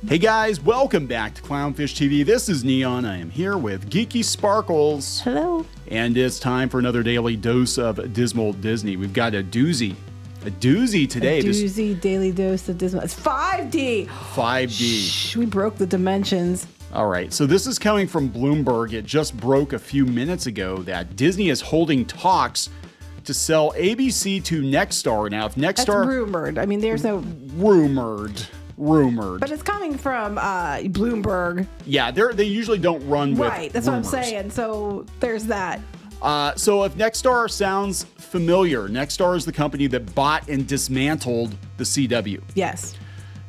Hey guys, welcome back to Clownfish TV. This is Neon. I am here with Geeky Sparkles. Hello. And it's time for another daily dose of Dismal Disney. We've got a doozy. A doozy today. Daily dose of Dismal. It's 5D. 5D. Shh, we broke the dimensions. All right, so this is coming from Bloomberg. It just broke a few minutes ago that Disney is holding talks to sell ABC to Nexstar. Now, if Nexstar... That's rumored. I mean, there's no... Rumored. But it's coming from Bloomberg. Yeah, they usually don't run with Right, that's rumors. what I'm saying. So there's that. So if Nexstar sounds familiar, Nexstar is the company that bought and dismantled the CW. Yes.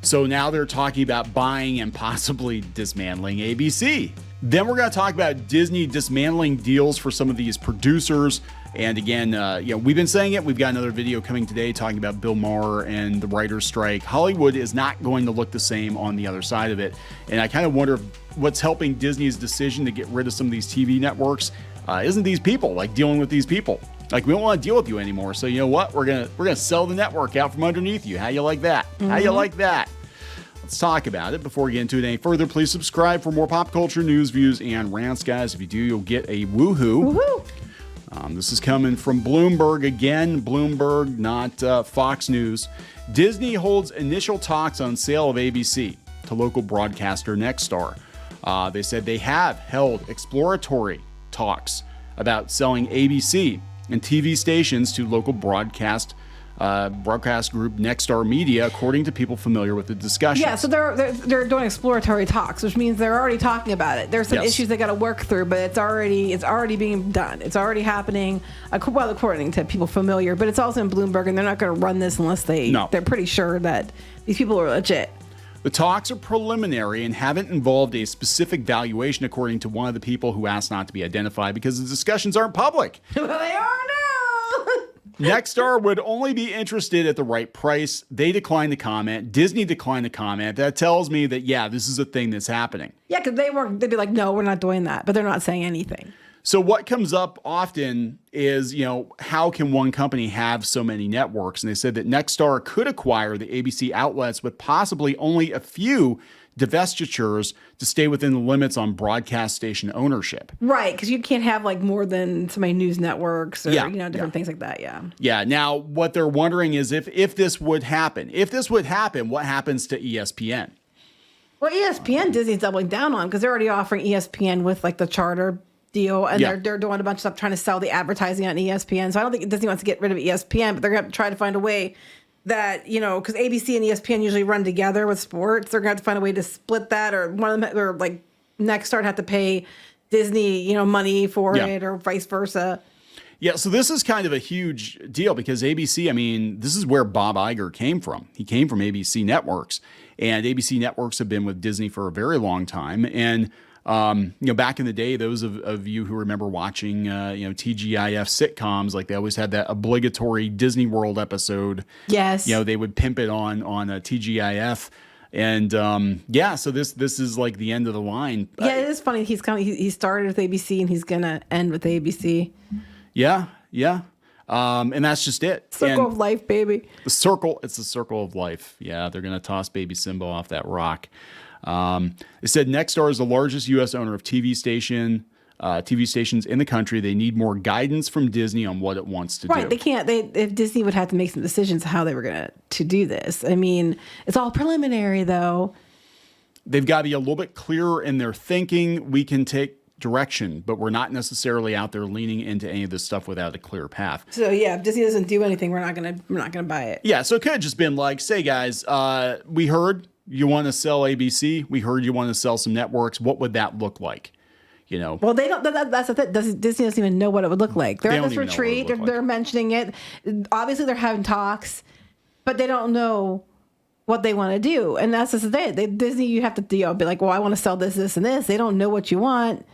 So now they're talking about buying and possibly dismantling ABC. Then we're going to talk about Disney dismantling deals for some of these producers. And again, we've been saying it. We've got another video coming today talking about Bill Maher and the writer's strike. Hollywood is not going to look the same on the other side of it. And I kind of wonder if what's helping Disney's decision to get rid of some of these TV networks isn't these people, like dealing with these people. Like, we don't want to deal with you anymore. So you know what? We're gonna sell the network out from underneath you. How you like that? Mm-hmm. How you like that? Let's talk about it. Before we get into it any further, please subscribe for more pop culture news, views, and rants, guys. If you do, you'll get a woohoo. Woohoo! This is coming from Bloomberg again. Bloomberg, not Fox News. Disney holds initial talks on sale of ABC to local broadcaster Nexstar. They said they have held exploratory talks about selling ABC and TV stations to local broadcast group Nexstar Media, according to people familiar with the discussion. Yeah, so they're doing exploratory talks, which means they're already talking about it. There's some issues they got to work through, but it's already being done. It's already happening. Well, according to people familiar, but it's also in Bloomberg, and they're not going to run this unless they're pretty sure that these people are legit. The talks are preliminary and haven't involved a specific valuation, according to one of the people who asked not to be identified because the discussions aren't public. Well, they are now. Nexstar would only be interested at the right price. They declined to comment. Disney declined to comment. That tells me that, yeah, this is a thing that's happening. Yeah, because they'd be like, no, we're not doing that. But they're not saying anything. So what comes up often is, how can one company have so many networks? And they said that Nexstar could acquire the ABC outlets with possibly only a few divestitures to stay within the limits on broadcast station ownership. Right, because you can't have like more than so many news networks or different things like that. Yeah. Yeah. Now, what they're wondering is if this would happen, what happens to ESPN? Well, ESPN, Disney's doubling down on because they're already offering ESPN with like the charter deal, and they're doing a bunch of stuff trying to sell the advertising on ESPN. So I don't think Disney wants to get rid of ESPN, but they're going to try to find a way that, because ABC and ESPN usually run together with sports. They're going to have to find a way to split that, or one of them, or like Nexstar have to pay Disney, money for it, or vice versa. Yeah, so this is kind of a huge deal because ABC, this is where Bob Iger came from. He came from ABC Networks, and ABC Networks have been with Disney for a very long time. And back in the day, those of you who remember watching, TGIF sitcoms, like they always had that obligatory Disney World episode. Yes. They would pimp it on TGIF. And so this is like the end of the line. Yeah, it is funny. He started with ABC and he's going to end with ABC. Yeah. And that's just it. Circle of life, baby. It's the circle of life. Yeah, they're going to toss baby Simba off that rock. It said Nexstar is the largest U.S. owner of TV stations in the country. They need more guidance from Disney on what it wants to do. Right, they can't. If Disney would have to make some decisions how they were going to do this. It's all preliminary, though. They've got to be a little bit clearer in their thinking. We can take direction, but we're not necessarily out there leaning into any of this stuff without a clear path. So yeah, if Disney doesn't do anything, we're not gonna buy it. Yeah, so it could have just been like, say guys, we heard you want to sell ABC. We heard you want to sell some networks. What would that look like? Well, they don't. That's the thing. Disney doesn't even know what it would look like. They're at this retreat. They're mentioning it. Obviously, they're having talks, but they don't know what they want to do. And that's just the thing. Disney, you have to be like, well, I want to sell this, this, and this. They don't know what you want.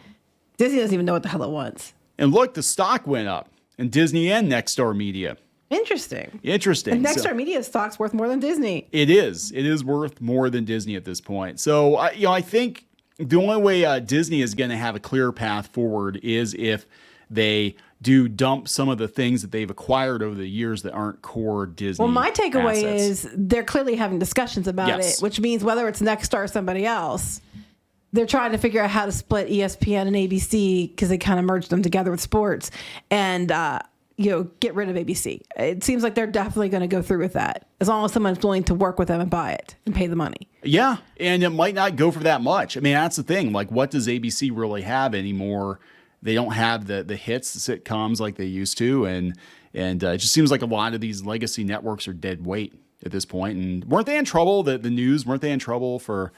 Disney doesn't even know what the hell it wants. And look, the stock went up, and Disney and Nexstar Media. Interesting. And Nexstar Media stock's worth more than Disney. It is. It is worth more than Disney at this point. So, I think the only way Disney is going to have a clear path forward is if they, do dump some of the things that they've acquired over the years that aren't core Disney. Well, my takeaway assets. is they're clearly having discussions about it, which means whether it's Nexstar or somebody else, they're trying to figure out how to split ESPN and ABC because they kind of merged them together with sports and, get rid of ABC. It seems like they're definitely going to go through with that as long as someone's willing to work with them and buy it and pay the money. Yeah, and it might not go for that much. I mean, that's the thing. Like, what does ABC really have anymore? They don't have the hits, the sitcoms like they used to, and it just seems like a lot of these legacy networks are dead weight at this point. And weren't they in trouble? The news, weren't they in trouble for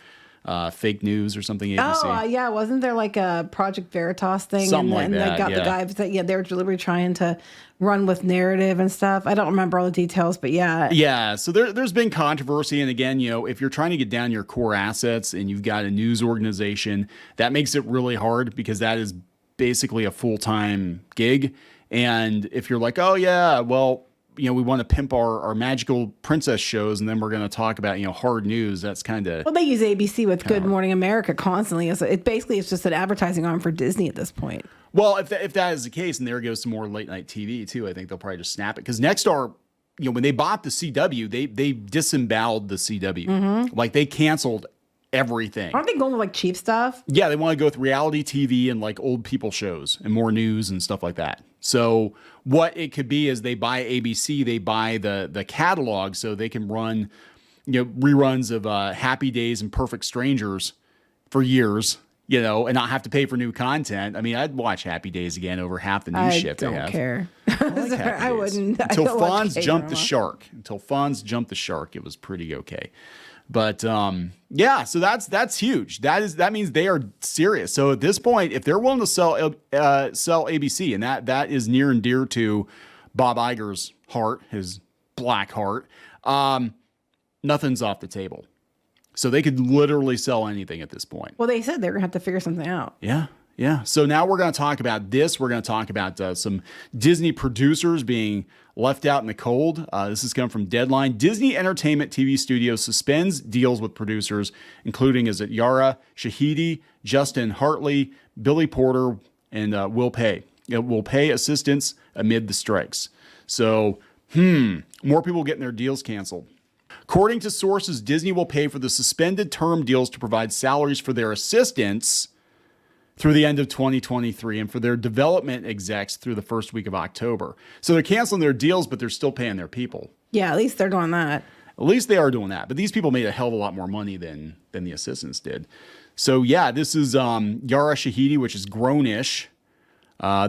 fake news or something? ABC? Oh, yeah. Wasn't there like a Project Veritas thing? Something and like that, they got the guys that, they were deliberately trying to run with narrative and stuff. I don't remember all the details, but yeah. Yeah, so there's been controversy. And again, if you're trying to get down your core assets and you've got a news organization, that makes it really hard because that is basically a full-time gig. And if you're like, oh yeah, well, we want to pimp our magical princess shows and then we're going to talk about, hard news, that's kind of... Well, they use ABC with Good Morning America constantly. It basically is just an advertising arm for Disney at this point. Well, if that is the case, and there goes some more late night TV too, I think they'll probably just snap it. Because Nexstar, when they bought the CW, they disemboweled the CW. Mm-hmm. Like they canceled everything. Aren't they going with like cheap stuff? Yeah, they want to go with reality TV and like old people shows and more news and stuff like that. So what it could be is they buy ABC, they buy the catalog so they can run reruns of Happy Days and Perfect Strangers for years, and not have to pay for new content. I mean, I'd watch Happy Days again over half the news shit they have. I don't care. I wouldn't. Until Fonz jumped the shark. Until Fonz jumped the shark, it was pretty okay. But so that's huge. That means they are serious. So at this point, if they're willing to sell ABC, and that is near and dear to Bob Iger's heart, his black heart, nothing's off the table. So they could literally sell anything at this point. Well, they said they're gonna have to figure something out. Yeah. Yeah. So now we're going to talk about this. We're going to talk about some Disney producers being left out in the cold. This is coming from Deadline. Disney Entertainment TV Studios suspends deals with producers, including Yara Shahidi, Justin Hartley, Billy Porter, and Will Pay. Will pay assistance amid the strikes. So, more people getting their deals canceled. According to sources, Disney will pay for the suspended term deals to provide salaries for their assistants through the end of 2023 and for their development execs through the first week of October. So they're canceling their deals, but they're still paying their people. Yeah, at least they're doing that. At least they are doing that. But these people made a hell of a lot more money than the assistants did. So yeah, this is Yara Shahidi, which is Grownish.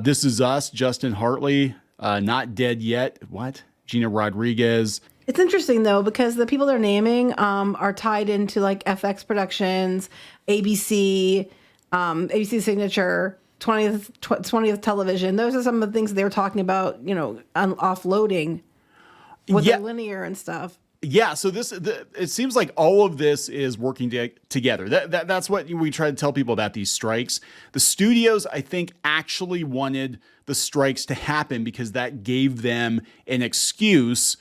This Is Us, Justin Hartley, Not Dead Yet. What? Gina Rodriguez. It's interesting though, because the people they're naming are tied into like FX Productions, ABC, ABC Signature, 20th Television. Those are some of the things they were talking about, offloading with the linear and stuff. Yeah, so it seems like all of this is working together. That's what we try to tell people about these strikes. The studios, I think, actually wanted the strikes to happen because that gave them an excuse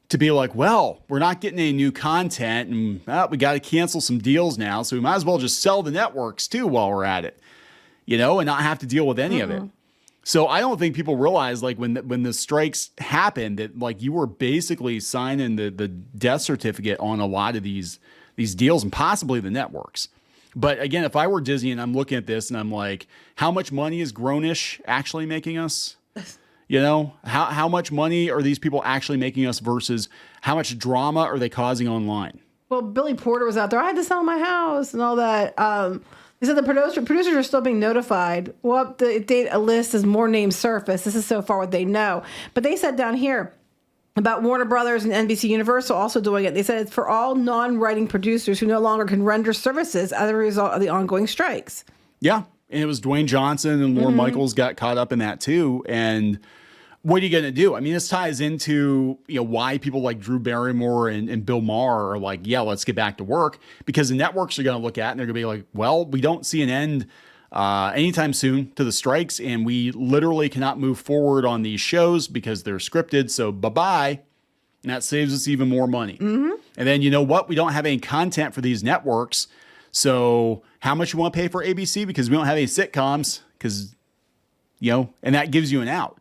to be like, well, we're not getting any new content and we got to cancel some deals now. So we might as well just sell the networks too while we're at it, and not have to deal with any of it. So I don't think people realize like when the strikes happened that like you were basically signing the death certificate on a lot of these deals and possibly the networks. But again, if I were Disney and I'm looking at this and I'm like, how much money is Grownish actually making us? How much money are these people actually making us versus how much drama are they causing online? Well, Billy Porter was out there. I had to sell my house and all that. They said the producers are still being notified. We'll update a list as more names surface. This is so far what they know. But they said down here about Warner Brothers and NBC Universal also doing it. They said it's for all non-writing producers who no longer can render services as a result of the ongoing strikes. Yeah. And it was Dwayne Johnson and Lorne Michaels got caught up in that too. And what are you going to do? I mean, this ties into why people like Drew Barrymore and Bill Maher are like, yeah, let's get back to work, because the networks are going to look at it and they're going to be like, well, we don't see an end anytime soon to the strikes, and we literally cannot move forward on these shows because they're scripted. So bye-bye. And that saves us even more money. And then you know what? We don't have any content for these networks. So how much you want to pay for ABC? Because we don't have any sitcoms, because and that gives you an out.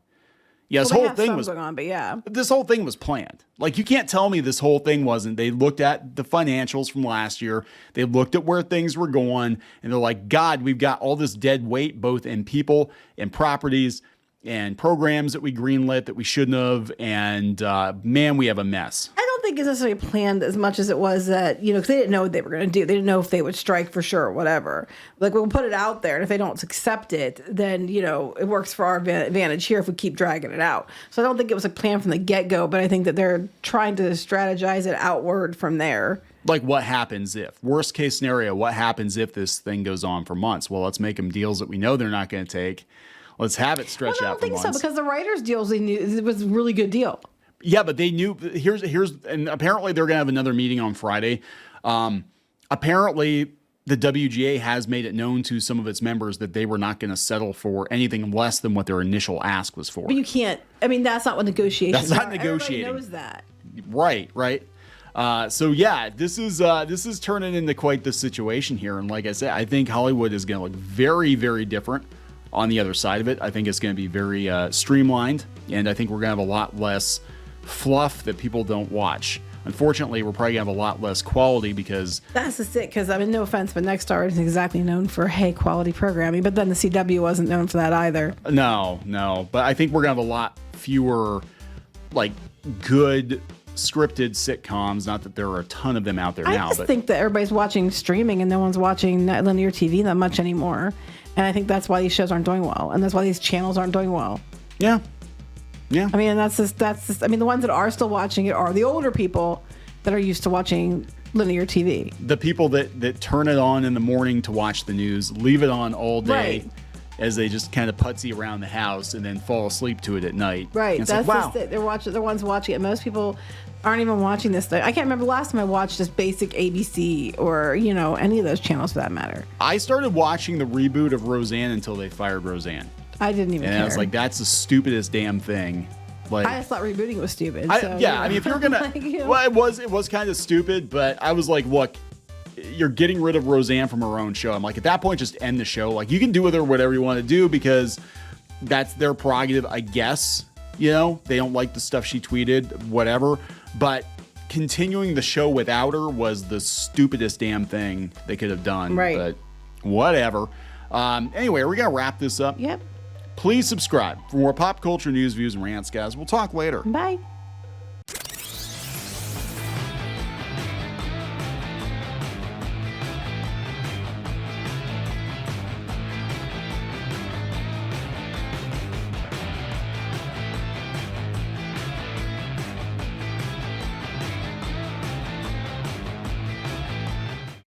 Yeah, this Well, they whole have thing some was going on, but yeah. this whole thing was planned. Like, you can't tell me this whole thing wasn't. They looked at the financials from last year. They looked at where things were going, and they're like, God, we've got all this dead weight, both in people and properties and programs that we greenlit that we shouldn't have. And man, we have a mess. I don't think it's necessarily planned as much as it was that, because they didn't know what they were going to do. They didn't know if they would strike for sure or whatever. Like, we'll put it out there, and if they don't accept it, then, it works for our advantage here if we keep dragging it out. So I don't think it was a plan from the get-go, but I think that they're trying to strategize it outward from there. Like, what happens if? Worst case scenario, what happens if this thing goes on for months? Well, let's make them deals that we know they're not going to take. Let's have it stretch out for months. I don't think so, because the writers' deals, they knew it was a really good deal. Yeah, but they knew, and apparently they're going to have another meeting on Friday. Apparently, the WGA has made it known to some of its members that they were not going to settle for anything less than what their initial ask was for. But you can't, that's not what negotiations are. That's not negotiating. Everybody knows that. Right. So yeah, this is turning into quite the situation here. And like I said, I think Hollywood is going to look very, very different on the other side of it. I think it's going to be very streamlined, and I think we're going to have a lot less fluff that people don't watch. Unfortunately, we're probably going to have a lot less quality because... That's just it, because, no offense, but Nexstar isn't exactly known for, quality programming, but then the CW wasn't known for that either. No. But I think we're going to have a lot fewer, good scripted sitcoms. Not that there are a ton of them out there now. I just think that everybody's watching streaming and no one's watching linear TV that much anymore. And I think that's why these shows aren't doing well. And that's why these channels aren't doing well. Yeah. That's just, the ones that are still watching it are the older people that are used to watching linear TV. The people that turn it on in the morning to watch the news, leave it on all day. Right. As they just kind of putsy around the house and then fall asleep to it at night. Right. That's just it. They're the ones watching it. Most people aren't even watching this stuff. I can't remember the last time I watched just basic ABC or, any of those channels for that matter. I started watching the reboot of Roseanne until they fired Roseanne. I didn't even care. And I was like, that's the stupidest damn thing. I just thought rebooting was stupid. If you're going to... Well, it was kind of stupid, but I was like, look, you're getting rid of Roseanne from her own show. I'm like, at that point, just end the show. Like, you can do with her whatever you want to do because that's their prerogative, I guess. They don't like the stuff she tweeted, whatever. But continuing the show without her was the stupidest damn thing they could have done. Right. But whatever. Anyway, we're going to wrap this up. Yep. Please subscribe for more pop culture news, views, and rants, guys. We'll talk later. Bye.